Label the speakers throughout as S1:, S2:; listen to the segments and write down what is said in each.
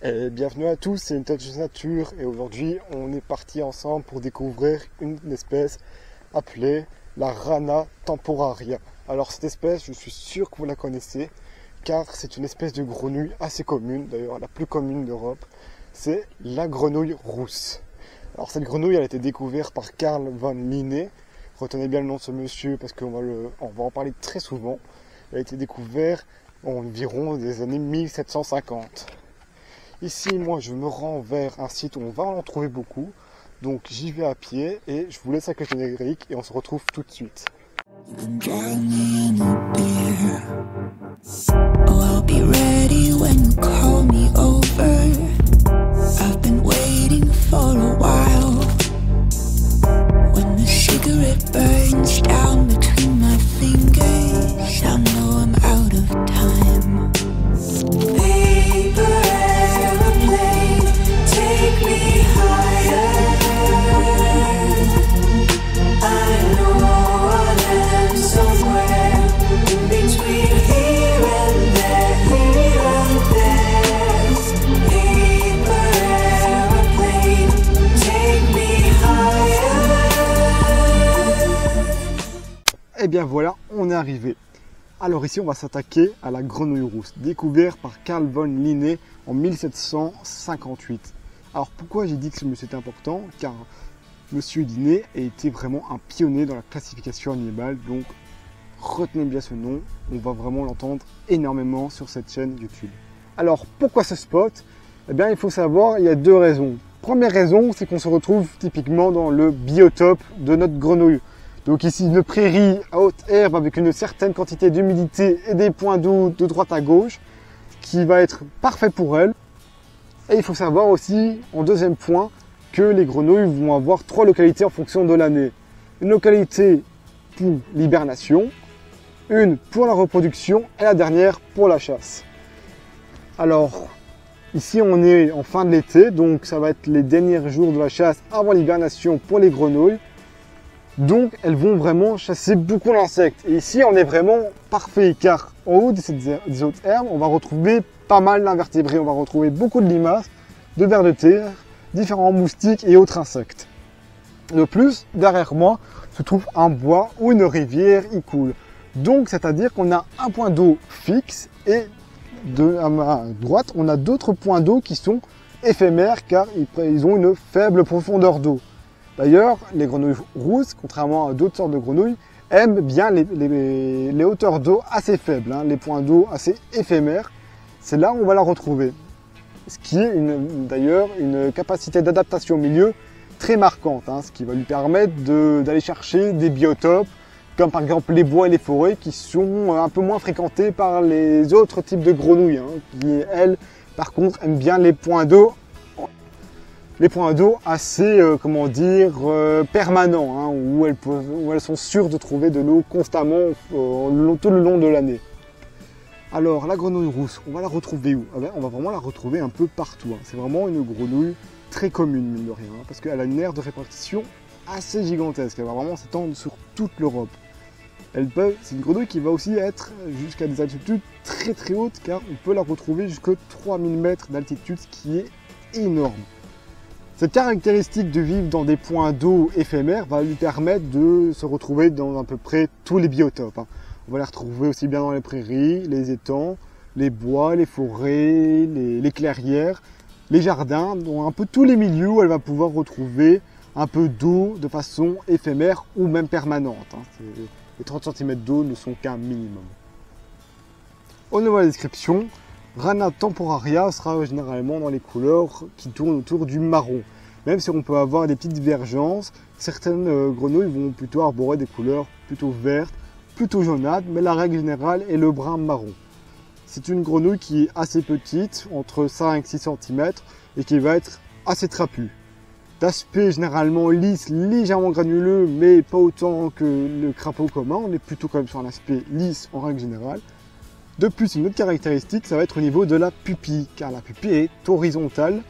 S1: Et bienvenue à tous, c'est une touch nature et aujourd'hui on est parti ensemble pour découvrir une espèce appelée la Rana temporaria. Alors cette espèce, je suis sûr que vous la connaissez car c'est une espèce de grenouille assez commune, d'ailleurs la plus commune d'Europe, c'est la grenouille rousse. Alors cette grenouille elle a été découverte par Carl von Linné, retenez bien le nom de ce monsieur parce qu'on va en parler très souvent. Elle a été découverte environ des années 1750. Ici, moi, je me rends vers un site où on va en trouver beaucoup. Donc, j'y vais à pied et je vous laisse avec le générique et on se retrouve tout de suite. Et bien voilà, on est arrivé. Alors ici, on va s'attaquer à la grenouille rousse, découverte par Carl von Linné en 1758. Alors pourquoi j'ai dit que ce monsieur est important? Car monsieur Linné a été vraiment un pionnier dans la classification animale, donc retenez bien ce nom, on va vraiment l'entendre énormément sur cette chaîne YouTube. Alors pourquoi ce spot? Eh bien il faut savoir, il y a deux raisons. Première raison, c'est qu'on se retrouve typiquement dans le biotope de notre grenouille. Donc ici, une prairie à haute herbe avec une certaine quantité d'humidité et des points d'eau de droite à gauche, qui va être parfait pour elle. Et il faut savoir aussi, en deuxième point, que les grenouilles vont avoir trois localités en fonction de l'année. Une localité pour l'hibernation, une pour la reproduction et la dernière pour la chasse. Alors, ici on est en fin de l'été, donc ça va être les derniers jours de la chasse avant l'hibernation pour les grenouilles. Donc elles vont vraiment chasser beaucoup d'insectes. Et ici on est vraiment parfait car en haut des hautes herbes, on va retrouver pas mal d'invertébrés. On va retrouver beaucoup de limaces, de vers de terre, différents moustiques et autres insectes. De plus, derrière moi se trouve un bois où une rivière y coule. Donc c'est-à-dire qu'on a un point d'eau fixe et à ma droite on a d'autres points d'eau qui sont éphémères car ils ont une faible profondeur d'eau. D'ailleurs, les grenouilles rousses, contrairement à d'autres sortes de grenouilles, aiment bien les hauteurs d'eau assez faibles, hein, les points d'eau assez éphémères. C'est là où on va la retrouver. Ce qui est d'ailleurs une capacité d'adaptation au milieu très marquante, hein, ce qui va lui permettre d'aller chercher des biotopes, comme par exemple les bois et les forêts, qui sont un peu moins fréquentés par les autres types de grenouilles, hein, qui, elles, par contre, aiment bien les points d'eau assez, permanents, hein, où elles sont sûres de trouver de l'eau constamment tout le long de l'année. Alors, la grenouille rousse, on va la retrouver où? On va vraiment la retrouver un peu partout. Hein. C'est vraiment une grenouille très commune, mine de rien, hein, parce qu'elle a une aire de répartition assez gigantesque. Elle va vraiment s'étendre sur toute l'Europe. C'est une grenouille qui va aussi être jusqu'à des altitudes très très hautes, car on peut la retrouver jusqu'à 3000 mètres d'altitude, ce qui est énorme. Cette caractéristique de vivre dans des points d'eau éphémères va lui permettre de se retrouver dans à peu près tous les biotopes. Hein. On va les retrouver aussi bien dans les prairies, les étangs, les bois, les forêts, les clairières, les jardins, dans un peu tous les milieux où elle va pouvoir retrouver un peu d'eau de façon éphémère ou même permanente. Hein. Les 30 cm d'eau ne sont qu'un minimum. Au niveau de la description, Rana temporaria sera généralement dans les couleurs qui tournent autour du marron. Même si on peut avoir des petites divergences, certaines grenouilles vont plutôt arborer des couleurs plutôt vertes, plutôt jaunâtres, mais la règle générale est le brun marron. C'est une grenouille qui est assez petite, entre 5 et 6 cm, et qui va être assez trapue. D'aspect généralement lisse, légèrement granuleux, mais pas autant que le crapaud commun. On est plutôt quand même sur un aspect lisse en règle générale. De plus, une autre caractéristique, ça va être au niveau de la pupille, car la pupille est horizontale,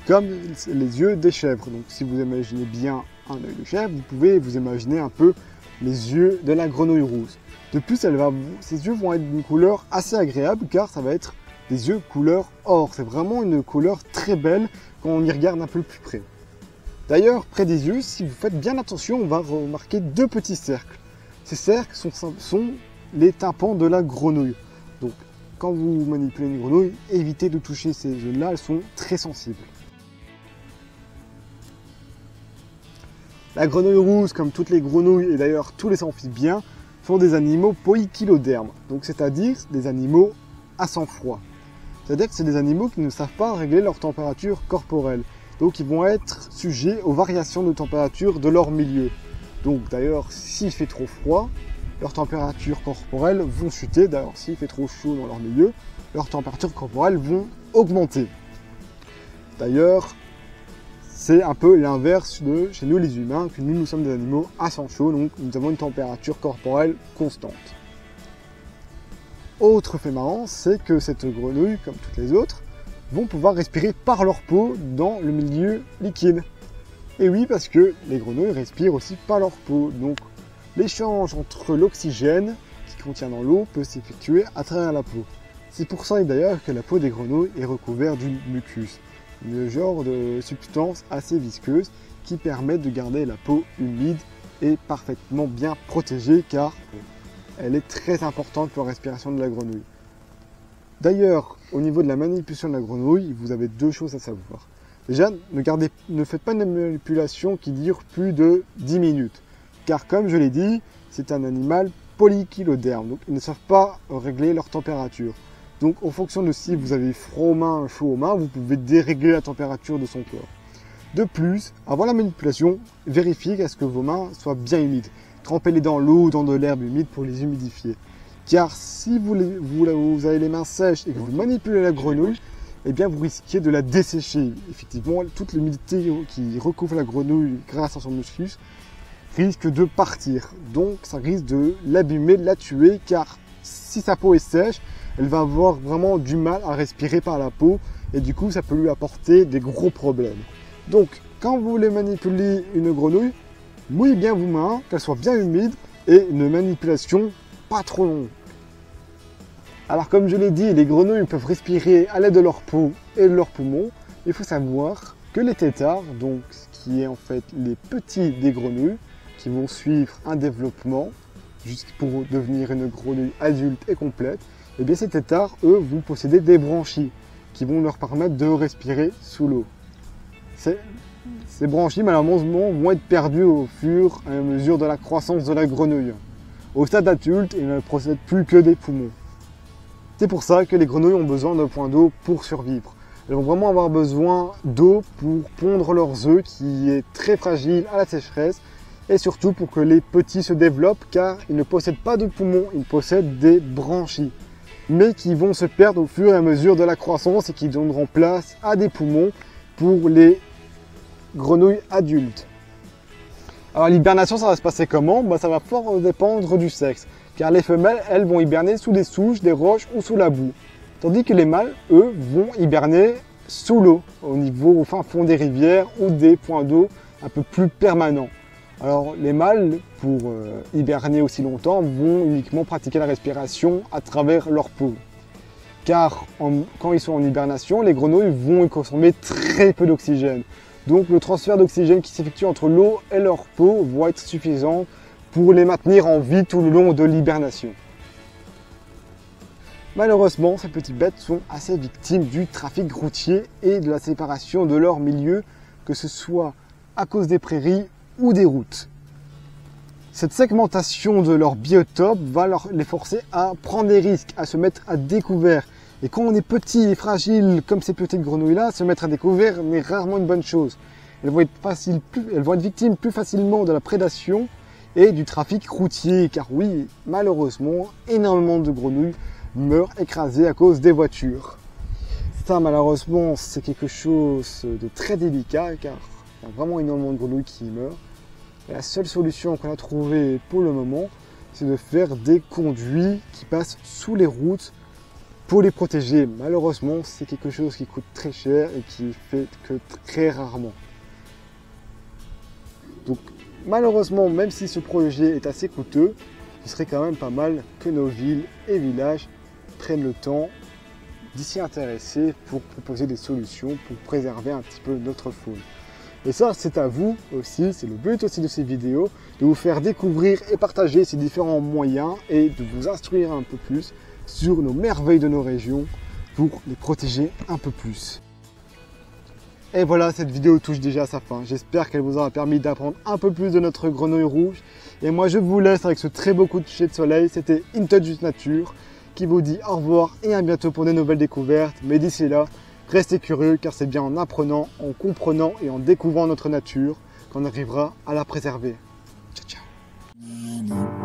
S1: comme les yeux des chèvres. Donc si vous imaginez bien un œil de chèvre, vous pouvez vous imaginer un peu les yeux de la grenouille rousse. De plus, ses yeux vont être d'une couleur assez agréable, car ça va être des yeux couleur or. C'est vraiment une couleur très belle quand on y regarde un peu plus près. D'ailleurs, près des yeux, si vous faites bien attention, on va remarquer deux petits cercles. Ces cercles sont les tympans de la grenouille. Donc, quand vous manipulez une grenouille, évitez de toucher ces zones-là, elles sont très sensibles. La grenouille rousse, comme toutes les grenouilles et d'ailleurs tous les amphibiens, sont des animaux poikilodermes, donc c'est-à-dire des animaux à sang froid. C'est-à-dire que c'est des animaux qui ne savent pas régler leur température corporelle. Donc ils vont être sujets aux variations de température de leur milieu. Donc d'ailleurs, s'il fait trop froid, leurs températures corporelles vont chuter. D'ailleurs, s'il fait trop chaud dans leur milieu, leurs températures corporelles vont augmenter. D'ailleurs, c'est un peu l'inverse de chez nous les humains, que nous sommes des animaux à sang chaud, donc nous avons une température corporelle constante. Autre fait marrant, c'est que cette grenouille, comme toutes les autres, vont pouvoir respirer par leur peau dans le milieu liquide. Et oui, parce que les grenouilles respirent aussi par leur peau. Donc l'échange entre l'oxygène qui contient dans l'eau peut s'effectuer à travers la peau. C'est pour ça d'ailleurs que la peau des grenouilles est recouverte d'une mucus, un genre de substance assez visqueuse qui permet de garder la peau humide et parfaitement bien protégée car elle est très importante pour la respiration de la grenouille. D'ailleurs, au niveau de la manipulation de la grenouille, vous avez deux choses à savoir. Déjà, ne faites pas une manipulation qui dure plus de 10 minutes. Car comme je l'ai dit, c'est un animal poikiloderme. Donc ils ne savent pas régler leur température. Donc en fonction de si vous avez froid aux mains, chaud aux mains, vous pouvez dérégler la température de son corps. De plus, avant la manipulation, vérifiez à ce que vos mains soient bien humides. Trempez-les dans l'eau ou dans de l'herbe humide pour les humidifier. Car si vous avez les mains sèches et que vous manipulez la grenouille, eh bien vous risquez de la dessécher. Effectivement, toute l'humidité qui recouvre la grenouille grâce à son muscus risque de partir. Donc ça risque de l'abîmer, de la tuer, car si sa peau est sèche, elle va avoir vraiment du mal à respirer par la peau et du coup ça peut lui apporter des gros problèmes. Donc quand vous voulez manipuler une grenouille, mouillez bien vos mains, qu'elles soient bien humides et une manipulation pas trop longue. Alors comme je l'ai dit, les grenouilles peuvent respirer à l'aide de leur peau et de leurs poumons. Il faut savoir que les têtards, donc ce qui est en fait les petits des grenouilles, qui vont suivre un développement jusqu'à pour devenir une grenouille adulte et complète, et bien ces têtards, eux, vont posséder des branchies qui vont leur permettre de respirer sous l'eau. Ces branchies, malheureusement, vont être perdues au fur et à mesure de la croissance de la grenouille. Au stade adulte, il ne possède plus que des poumons. C'est pour ça que les grenouilles ont besoin d'un point d'eau pour survivre. Elles vont vraiment avoir besoin d'eau pour pondre leurs œufs, qui est très fragile à la sécheresse, et surtout pour que les petits se développent, car ils ne possèdent pas de poumons, ils possèdent des branchies, mais qui vont se perdre au fur et à mesure de la croissance et qui donneront place à des poumons pour les grenouilles adultes. Alors l'hibernation, ça va se passer comment? Ça va fort dépendre du sexe, car les femelles, elles vont hiberner sous des souches, des roches ou sous la boue, tandis que les mâles, eux, vont hiberner sous l'eau, au fin fond des rivières ou des points d'eau un peu plus permanents. Alors les mâles, pour hiberner aussi longtemps, vont uniquement pratiquer la respiration à travers leur peau. Car quand ils sont en hibernation, les grenouilles vont consommer très peu d'oxygène. Donc le transfert d'oxygène qui s'effectue entre l'eau et leur peau va être suffisant pour les maintenir en vie tout le long de l'hibernation. Malheureusement, ces petites bêtes sont assez victimes du trafic routier et de la séparation de leur milieu, que ce soit à cause des prairies ou des routes. Cette segmentation de leur biotope va les forcer à prendre des risques, à se mettre à découvert. Et quand on est petit et fragile comme ces petites grenouilles-là, se mettre à découvert n'est rarement une bonne chose. Elles vont être victimes plus facilement de la prédation et du trafic routier, car oui, malheureusement, énormément de grenouilles meurent écrasées à cause des voitures. Ça, malheureusement, c'est quelque chose de très délicat, car il y a vraiment énormément de grenouilles qui meurent. Et la seule solution qu'on a trouvée pour le moment, c'est de faire des conduits qui passent sous les routes pour les protéger. Malheureusement, c'est quelque chose qui coûte très cher et qui fait que très rarement. Donc, malheureusement, même si ce projet est assez coûteux, ce serait quand même pas mal que nos villes et villages prennent le temps d'y intéresser pour proposer des solutions pour préserver un petit peu notre faune. Et ça, c'est à vous aussi, c'est le but aussi de ces vidéos, de vous faire découvrir et partager ces différents moyens et de vous instruire un peu plus sur nos merveilles de nos régions pour les protéger un peu plus. Et voilà, cette vidéo touche déjà à sa fin. J'espère qu'elle vous aura permis d'apprendre un peu plus de notre grenouille rouge. Et moi, je vous laisse avec ce très beau coucher de soleil. C'était InTouch Nature qui vous dit au revoir et à bientôt pour de nouvelles découvertes. Mais d'ici là, restez curieux car c'est bien en apprenant, en comprenant et en découvrant notre nature qu'on arrivera à la préserver. Ciao, ciao.